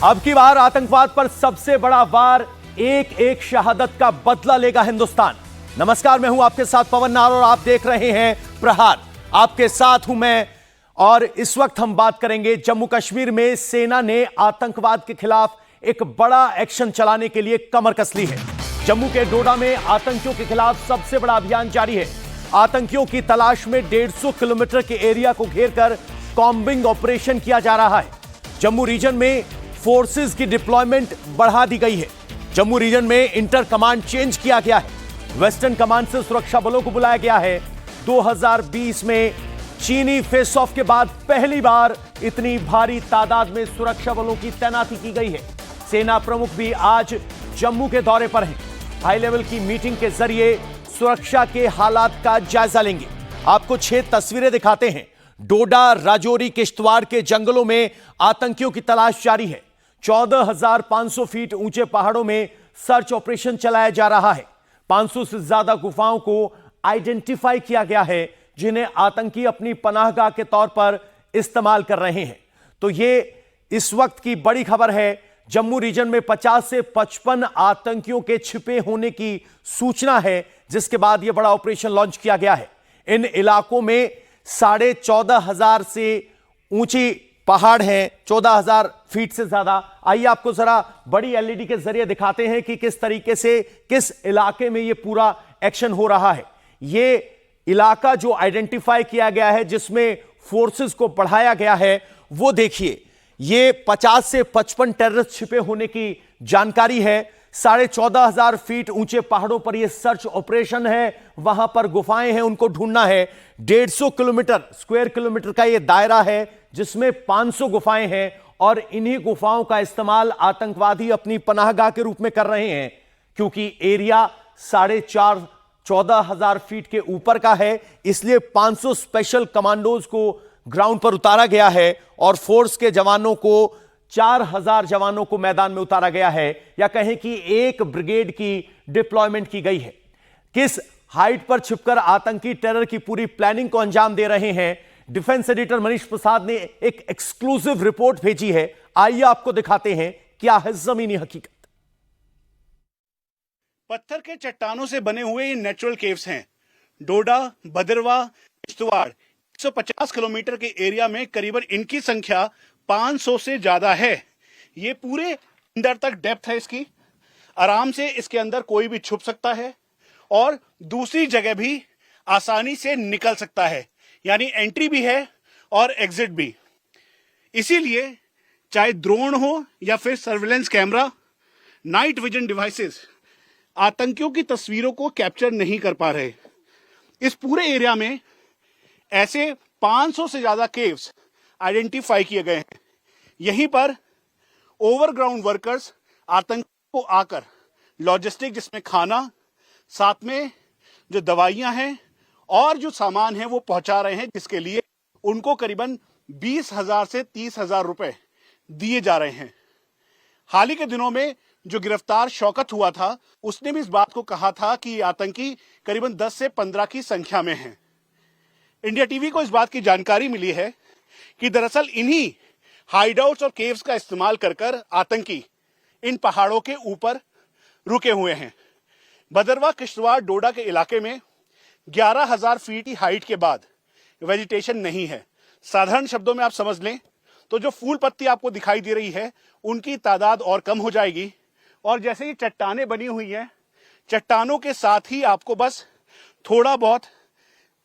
अब की बार आतंकवाद पर सबसे बड़ा वार, एक एक शहादत का बदला लेगा हिंदुस्तान। नमस्कार, मैं हूं आपके साथ पवन नार और आप देख रहे हैं प्रहार। आपके साथ हूं मैं और इस वक्त हम बात करेंगे जम्मू कश्मीर में सेना ने आतंकवाद के खिलाफ एक बड़ा एक्शन चलाने के लिए कमर कस ली है। जम्मू के डोडा में आतंकियों के खिलाफ सबसे बड़ा अभियान जारी है। आतंकियों की तलाश में 150 किलोमीटर के एरिया को घेरकर कॉम्बिंग ऑपरेशन किया जा रहा है। जम्मू रीजन में फोर्सेस की डिप्लॉयमेंट बढ़ा दी गई है। जम्मू रीजन में इंटर कमांड चेंज किया गया है। वेस्टर्न कमांड से सुरक्षा बलों को बुलाया गया है। 2020 में चीनी फेस ऑफ के बाद पहली बार इतनी भारी तादाद में सुरक्षा बलों की तैनाती की गई है। सेना प्रमुख भी आज जम्मू के दौरे पर हैं। हाई लेवल की मीटिंग के जरिए सुरक्षा के हालात का जायजा लेंगे। आपको 6 तस्वीरें दिखाते हैं। डोडा, राजौरी, किश्तवाड़ के जंगलों में आतंकियों की तलाश जारी है। 14,500 फीट ऊंचे पहाड़ों में सर्च ऑपरेशन चलाया जा रहा है। 500 से ज्यादा गुफाओं को आइडेंटिफाई किया गया है, जिन्हें आतंकी अपनी पनाहगाह के तौर पर इस्तेमाल कर रहे हैं। तो ये इस वक्त की बड़ी खबर है। जम्मू रीजन में 50 से 55 आतंकियों के छिपे होने की सूचना है, जिसके बाद यह बड़ा ऑपरेशन लॉन्च किया गया है। इन इलाकों में 14,500 से ऊंची पहाड़ हैं, 14,000 फीट से ज्यादा। आइए आपको जरा बड़ी एलईडी के जरिए दिखाते हैं कि किस तरीके से किस इलाके में यह पूरा एक्शन हो रहा है। यह इलाका जो आइडेंटिफाई किया गया है, जिसमें फोर्सेस को बढ़ाया गया है, वो देखिए। ये 50 से 55 टेररिस्ट छिपे होने की जानकारी है। 14,500 फीट ऊंचे पहाड़ों पर यह सर्च ऑपरेशन है। वहां पर गुफाएं हैं, उनको ढूंढना है। 150 किलोमीटर स्क्वायर किलोमीटर का यह दायरा है, जिसमें 500 गुफाएं हैं और इन्हीं गुफाओं का इस्तेमाल आतंकवादी अपनी पनाहगाह के रूप में कर रहे हैं, क्योंकि एरिया 14,500 फीट के ऊपर का है। इसलिए 500 स्पेशल कमांडोज को ग्राउंड पर उतारा गया है और फोर्स के जवानों को 4,000 जवानों को मैदान में उतारा गया है, या कहें कि एक ब्रिगेड की डिप्लॉयमेंट की गई है। किस हाइट पर छिपकर आतंकी टेरर की पूरी प्लानिंग को अंजाम दे रहे हैं, डिफेंस एडिटर मनीष प्रसाद ने एक एक्सक्लूसिव रिपोर्ट भेजी है। आइए आपको दिखाते हैं क्या है जमीनी हकीकत। पत्थर के चट्टानों से बने हुए ये नेचुरल केव्स हैं। डोडा, भदरवा, किश्तवाड़ 150 किलोमीटर के एरिया में करीबन इनकी संख्या 500 से ज्यादा है। ये पूरे अंदर तक डेप्थ है इसकी। आराम से इसके अंदर कोई भी छुप सकता है और दूसरी जगह भी आसानी से निकल सकता है, यानी एंट्री भी है और एग्जिट भी। इसीलिए चाहे ड्रोन हो या फिर surveillance camera, night vision devices आतंकियों की तस्वीरों को कैप्चर नहीं कर पा रहे। इस पूरे एरिया में ऐसे 500 से ज्यादा केव्स आइडेंटिफाई किए गए हैं। यहीं पर ओवरग्राउंड वर्कर्स आतंकियों को आकर लॉजिस्टिक, जिसमें खाना, साथ में जो दवाइयां हैं और जो सामान है वो पहुंचा रहे हैं, जिसके लिए उनको करीबन 20,000 से 30,000 रुपए दिए जा रहे हैं। हाल ही के दिनों में जो गिरफ्तार शौकत हुआ था, उसने भी इस बात को कहा था कि आतंकी करीबन 10 से 15 की संख्या में हैं। इंडिया टीवी को इस बात की जानकारी मिली है कि दरअसल इन्हीं हाइडआउट्स और केव्स का इस्तेमाल कर आतंकी इन पहाड़ों के ऊपर रुके हुए हैं। भदरवा, किश्तवाड़, डोडा के इलाके में 11,000 फीट की हाइट के बाद वेजिटेशन नहीं है। साधारण शब्दों में आप समझ लें तो जो फूल पत्ती आपको दिखाई दे रही है, उनकी तादाद और कम हो जाएगी। और जैसे ही चट्टानें बनी हुई हैं, चट्टानों के साथ ही आपको बस थोड़ा बहुत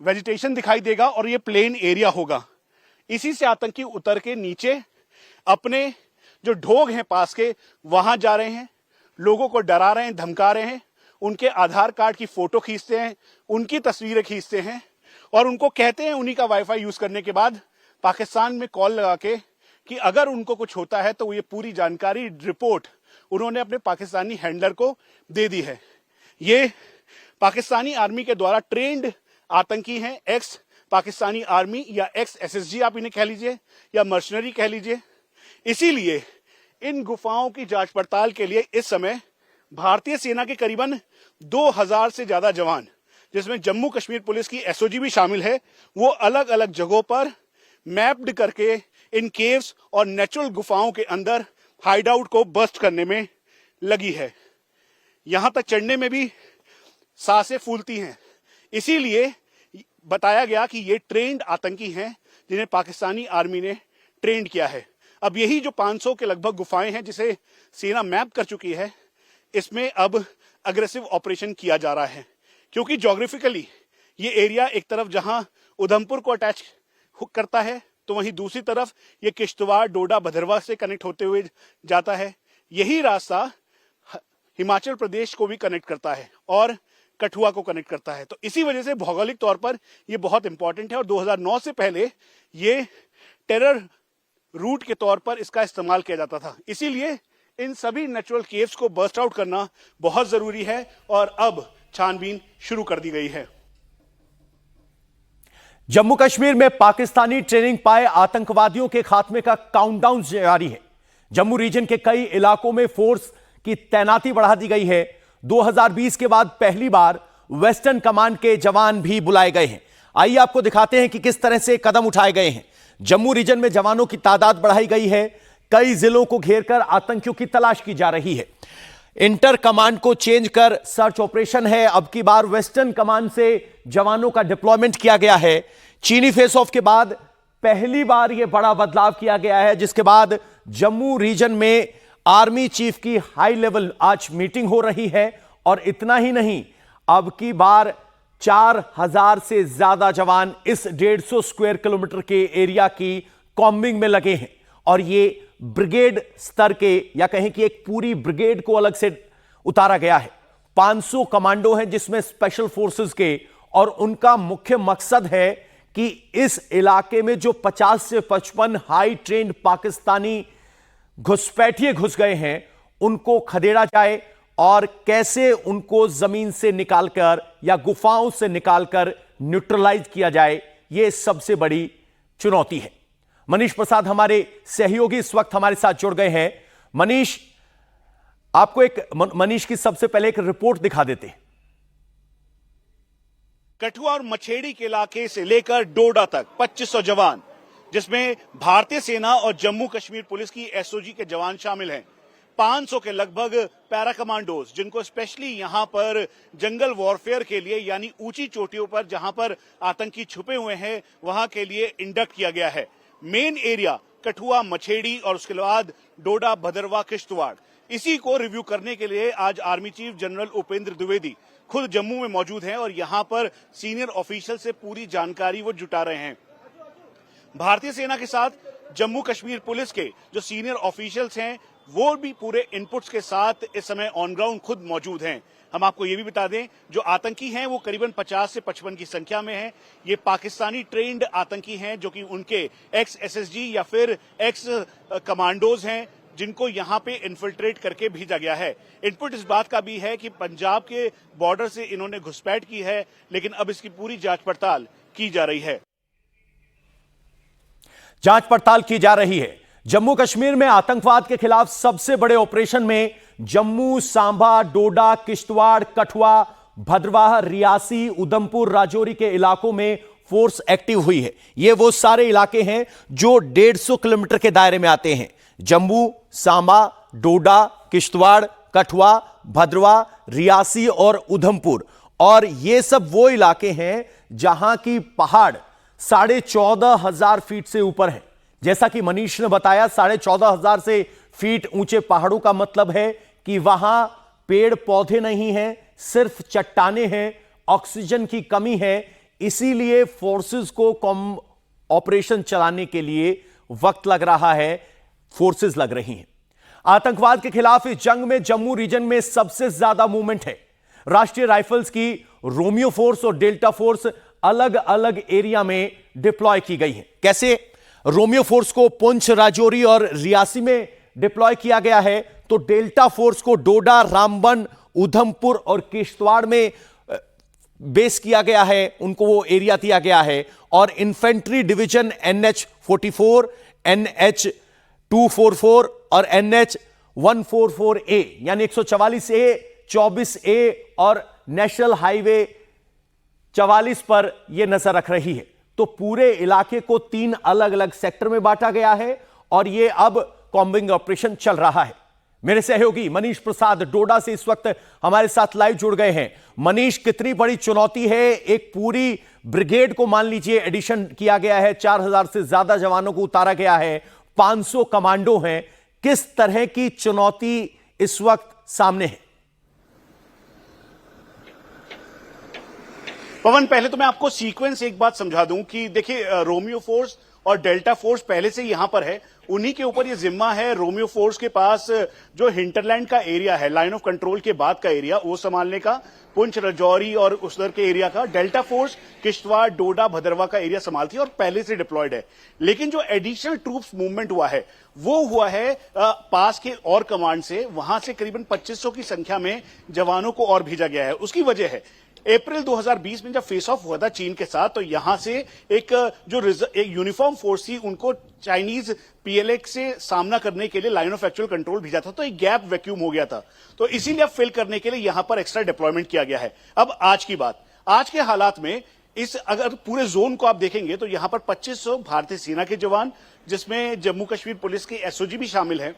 वेजिटेशन दिखाई देगा और ये प्लेन एरिया होगा। इसी से आतंकी उतर के नीचे अपने जो ढोग हैं पास के, वहां जा रहे हैं, लोगों को डरा रहे हैं, धमका रहे हैं, उनके आधार कार्ड की फोटो खींचते हैं, उनकी तस्वीरें खींचते हैं और उनको कहते हैं उन्हीं का वाईफाई यूज करने के बाद पाकिस्तान में कॉल लगा के कि अगर उनको कुछ होता है तो ये पूरी जानकारी रिपोर्ट उन्होंने अपने पाकिस्तानी हैंडलर को दे दी है। ये पाकिस्तानी आर्मी के द्वारा ट्रेंड आतंकी हैं, एक्स पाकिस्तानी आर्मी या एक्स एसएसजी आप इन्हें कह लीजिए या मर्शनरी कह लीजिए। इसीलिए इन गुफाओं की जांच पड़ताल के लिए इस समय भारतीय सेना के करीबन 2,000 से ज्यादा जवान, जिसमें जम्मू कश्मीर पुलिस की एसओजी भी शामिल है, वो अलग अलग जगहों पर मैप्ड करके इन केव्स और नेचुरल गुफाओं के अंदर हाइडआउट को बस्ट करने में लगी है। यहां तक चढ़ने में भी सांसें फूलती हैं। इसीलिए बताया गया कि ये ट्रेंड आतंकी हैं जिन्हें पाकिस्तानी आर्मी ने ट्रेंड किया है। अब यही जो 500 के लगभग गुफाएं हैं जिसे सेना मैप कर चुकी है, इसमें अब अग्रेसिव ऑपरेशन किया जा रहा है, क्योंकि ज्योग्राफिकली ये एरिया एक तरफ जहां उधमपुर को अटैच करता है, तो वहीं दूसरी तरफ ये किश्तवाड़, डोडा, भदरवा से कनेक्ट होते हुए जाता है। यही रास्ता हिमाचल प्रदेश को भी कनेक्ट करता है और कठुआ को कनेक्ट करता है। तो इसी वजह से भौगोलिक तौर पर ये बहुत इंपॉर्टेंट है और 2009 से पहले ये टेरर रूट के तौर पर इसका इस्तेमाल किया जाता था। इसीलिए इन सभी नेचुरल केव्स को बर्स्ट आउट करना बहुत जरूरी है और अब छानबीन शुरू कर दी गई है। जम्मू कश्मीर में पाकिस्तानी ट्रेनिंग पाए आतंकवादियों के खात्मे का काउंटडाउन जारी है। जम्मू रीजन के कई इलाकों में फोर्स की तैनाती बढ़ा दी गई है। 2020 के बाद पहली बार वेस्टर्न कमांड के जवान भी बुलाए गए हैं। आइए आपको दिखाते हैं कि किस तरह से कदम उठाए गए हैं। जम्मू रीजन में जवानों की तादाद बढ़ाई गई है। कई जिलों को घेरकर आतंकियों की तलाश की जा रही है। इंटर कमांड को चेंज कर सर्च ऑपरेशन है। अब की बार वेस्टर्न कमांड से जवानों का डिप्लॉयमेंट किया गया है। चीनी फेस ऑफ के बाद पहली बार यह बड़ा बदलाव किया गया है, जिसके बाद जम्मू रीजन में आर्मी चीफ की हाई लेवल आज मीटिंग हो रही है। और इतना ही नहीं, अब की बार 4000 से ज्यादा जवान इस 150 स्क्वायर किलोमीटर के एरिया की कॉम्बिंग में लगे हैं। और ये ब्रिगेड स्तर के, या कहें कि एक पूरी ब्रिगेड को अलग से उतारा गया है। 500 कमांडो हैं जिसमें स्पेशल फोर्सेस के, और उनका मुख्य मकसद है कि इस इलाके में जो 50 से 55 हाई ट्रेंड पाकिस्तानी घुसपैठिए घुस गए हैं, उनको खदेड़ा जाए और कैसे उनको जमीन से निकालकर या गुफाओं से निकालकर न्यूट्रलाइज किया जाए, यह सबसे बड़ी चुनौती है। मनीष प्रसाद हमारे सहयोगी इस वक्त हमारे साथ जुड़ गए हैं। मनीष, आपको मनीष की सबसे पहले एक रिपोर्ट दिखा देते हैं। कठुआ और मछेड़ी के इलाके से लेकर डोडा तक 2500 जवान, जिसमें भारतीय सेना और जम्मू कश्मीर पुलिस की एसओजी के जवान शामिल हैं। 500 के लगभग पैरा कमांडोज, जिनको स्पेशली यहां पर जंगल वॉरफेयर के लिए, यानी ऊंची चोटियों पर जहां पर आतंकी छुपे हुए हैं, वहां के लिए इंडक्ट किया गया है। मेन एरिया कठुआ, मछेड़ी और उसके बाद डोडा, भदरवा, किश्तवाड़, इसी को रिव्यू करने के लिए आज army chief general Upendra Dwivedi खुद जम्मू में मौजूद हैं और यहां पर सीनियर ऑफिशियल से पूरी जानकारी वो जुटा रहे हैं। भारतीय सेना के साथ जम्मू कश्मीर पुलिस के जो सीनियर ऑफिशियल्स हैं, वो भी पूरे इनपुट्स के साथ इस समय ऑन ग्राउंड खुद मौजूद हैं। हम आपको ये भी बता दें, जो आतंकी हैं वो करीबन 50 से 55 की संख्या में हैं। ये पाकिस्तानी ट्रेंड आतंकी हैं, जो कि उनके एक्स एसएसजी या फिर एक्स कमांडोज हैं, जिनको यहां पे इन्फिल्ट्रेट करके भेजा गया है। इनपुट इस बात का भी है कि पंजाब के बॉर्डर से इन्होंने घुसपैठ की है, लेकिन अब इसकी पूरी जांच पड़ताल की जा रही है। जांच पड़ताल की जा रही है। जम्मू कश्मीर में आतंकवाद के खिलाफ सबसे बड़े ऑपरेशन में जम्मू, सांबा, डोडा, किश्तवाड़, कठुआ, भदरवाह, रियासी, उधमपुर, राजौरी के इलाकों में फोर्स एक्टिव हुई है। ये वो सारे इलाके हैं जो 150 किलोमीटर के दायरे में आते हैं। जम्मू, सांबा, डोडा, किश्तवाड़, कठुआ, भदरवाह, रियासी और उधमपुर। और ये सब वो इलाके हैं जहां की पहाड़ 14,500 फीट से ऊपर है। जैसा कि मनीष ने बताया, 14,500 से फीट ऊंचे पहाड़ों का मतलब है कि वहां पेड़ पौधे नहीं हैं, सिर्फ चट्टाने हैं, ऑक्सीजन की कमी है। इसीलिए फोर्सेस को ऑपरेशन चलाने के लिए वक्त लग रहा है, फोर्सेस लग रही हैं। आतंकवाद के खिलाफ इस जंग में जम्मू रीजन में सबसे ज्यादा मूवमेंट है। राष्ट्रीय राइफल्स की रोमियो फोर्स और डेल्टा फोर्स अलग अलग एरिया में डिप्लॉय की गई है। कैसे? रोमियो फोर्स को पुंछ, राजौरी और रियासी में डिप्लॉय किया गया है, तो डेल्टा फोर्स को डोडा, रामबन, उधमपुर और किश्तवाड़ में बेस किया गया है, उनको वो एरिया दिया गया है। और इन्फेंट्री डिवीजन NH-44, NH-244 और NH-144A यानी 144A, 24A और नेशनल हाईवे 44 पर यह नजर रख रही है। तो पूरे इलाके को 3 अलग अलग सेक्टर में बांटा गया है और यह अब कॉम्बिंग ऑपरेशन चल रहा है। मेरे सहयोगी मनीष प्रसाद डोडा से इस वक्त हमारे साथ लाइव जुड़ गए हैं। मनीष, कितनी बड़ी चुनौती है? एक पूरी ब्रिगेड को मान लीजिए एडिशन किया गया है, 4000 से ज्यादा जवानों को उतारा गया है, 500 कमांडो हैं। किस तरह की चुनौती इस वक्त सामने है? पवन, पहले तो मैं आपको सीक्वेंस एक बात समझा दूं कि देखिए, रोमियो फोर्स और डेल्टा फोर्स पहले से यहां पर है, उन्हीं के ऊपर ये जिम्मा है। रोमियो फोर्स के पास जो हिंटरलैंड का एरिया है, लाइन ऑफ कंट्रोल के बाद का एरिया, वो संभालने का, पुंछ, राजौरी और उधर के एरिया का। डेल्टा फोर्स किश्तवाड़, डोडा, भदरवा का एरिया संभालती है और पहले से डिप्लॉयड है। लेकिन जो एडिशनल ट्रूप्स मूवमेंट हुआ है वो हुआ है पास के और कमांड से, वहां से करीबन 2500 की संख्या में जवानों को और भेजा गया है। उसकी वजह है अप्रैल 2020 में जब फेस ऑफ हुआ था चीन के साथ, तो यहां से एक यूनिफॉर्म फोर्स थी, उनको चाइनीज पीएलए से सामना करने के लिए लाइन ऑफ एक्चुअल कंट्रोल भेजा था, तो एक गैप वैक्यूम हो गया था। तो इसीलिए अब फिल करने के लिए यहां पर एक्स्ट्रा डिप्लॉयमेंट किया गया है। अब आज की बात, आज के हालात में अगर पूरे जोन को आप देखेंगे तो यहां पर 2500 भारतीय सेना के जवान, जिसमें जम्मू कश्मीर पुलिस के एसओजी भी शामिल हैं।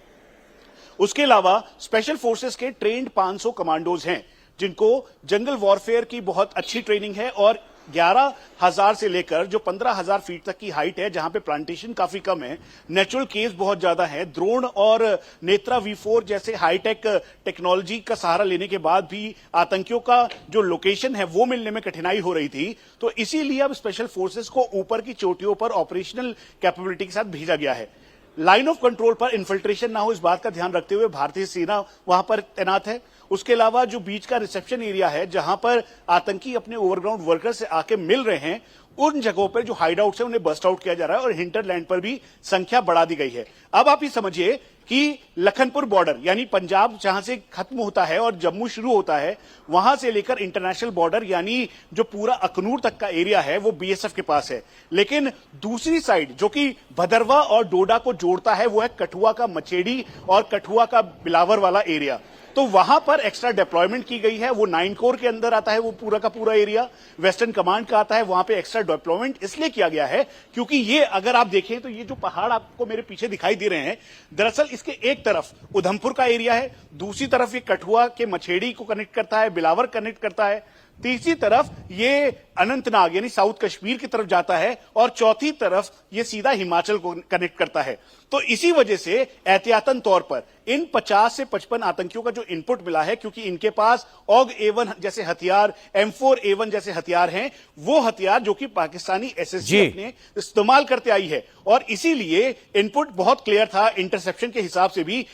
उसके अलावा स्पेशल फोर्सेस के ट्रेंड 500 कमांडोज हैं, जिनको जंगल वॉरफेयर की बहुत अच्छी ट्रेनिंग है, और 11,000 से लेकर जो 15,000 फीट तक की हाइट है, जहां पे प्लांटेशन काफी कम है, नेचुरल केव्स बहुत ज्यादा है। द्रोण और नेत्रा V4 जैसे हाईटेक टेक्नोलॉजी का सहारा लेने के बाद भी आतंकियों का जो लोकेशन है वो मिलने में कठिनाई हो रही थी। तो इसीलिए अब स्पेशल फोर्सेस को ऊपर की चोटियों पर ऑपरेशनल कैपेबिलिटी के साथ भेजा गया है। लाइन ऑफ कंट्रोल पर इन्फिल्ट्रेशन ना हो, इस बात का ध्यान रखते हुए भारतीय सेना वहां पर तैनात है। उसके अलावा जो बीच का रिसेप्शन एरिया है, जहां पर आतंकी अपने ओवरग्राउंड वर्कर से आके मिल रहे हैं, उन जगहों पर जो हाइड आउट है उन्हें बस्ट आउट किया जा रहा है, और हिंटरलैंड पर भी संख्या बढ़ा दी गई है। अब आप ये समझिए कि लखनपुर बॉर्डर, यानी पंजाब जहां से खत्म होता है और जम्मू शुरू होता है, वहां से लेकर इंटरनेशनल बॉर्डर यानी जो पूरा अखनूर तक का एरिया है वो बीएसएफ के पास है। लेकिन दूसरी साइड जो कि भदरवा और डोडा को जोड़ता है, वो है कठुआ का मचेड़ी और कठुआ का बिलावर वाला एरिया। तो वहां पर एक्स्ट्रा डिप्लॉयमेंट की गई है। वो 9 कोर के अंदर आता है वो पूरा का पूरा एरिया, वेस्टर्न कमांड का आता है। वहां पे एक्स्ट्रा डिप्लॉयमेंट इसलिए किया गया है क्योंकि ये, अगर आप देखें तो ये जो पहाड़ आपको मेरे पीछे दिखाई दे रहे हैं, दरअसल इसके एक तरफ उधमपुर का एरिया है, दूसरी तरफ ये कठुआ के मछेड़ी को कनेक्ट करता है, बिलावर कनेक्ट करता है, तीसरी तरफ ये अनंतनाग यानी साउथ कश्मीर की तरफ जाता है, और चौथी तरफ ये सीधा हिमाचल को कनेक्ट करता है। तो इसी वजह से एहतियातन तौर पर इन 50 से 55 आतंकियों का जो इनपुट मिला है, क्योंकि इनके पास ऑग A1 जैसे हथियार, M4A1 जैसे हथियार हैं, वो हथियार जो कि पाकिस्तानी एसएसजी अपने इस्तेमाल करते आई है, और इसीलिए इनपुट बहुत क्लियर था इंटरसेप्शन के हिसाब से भी।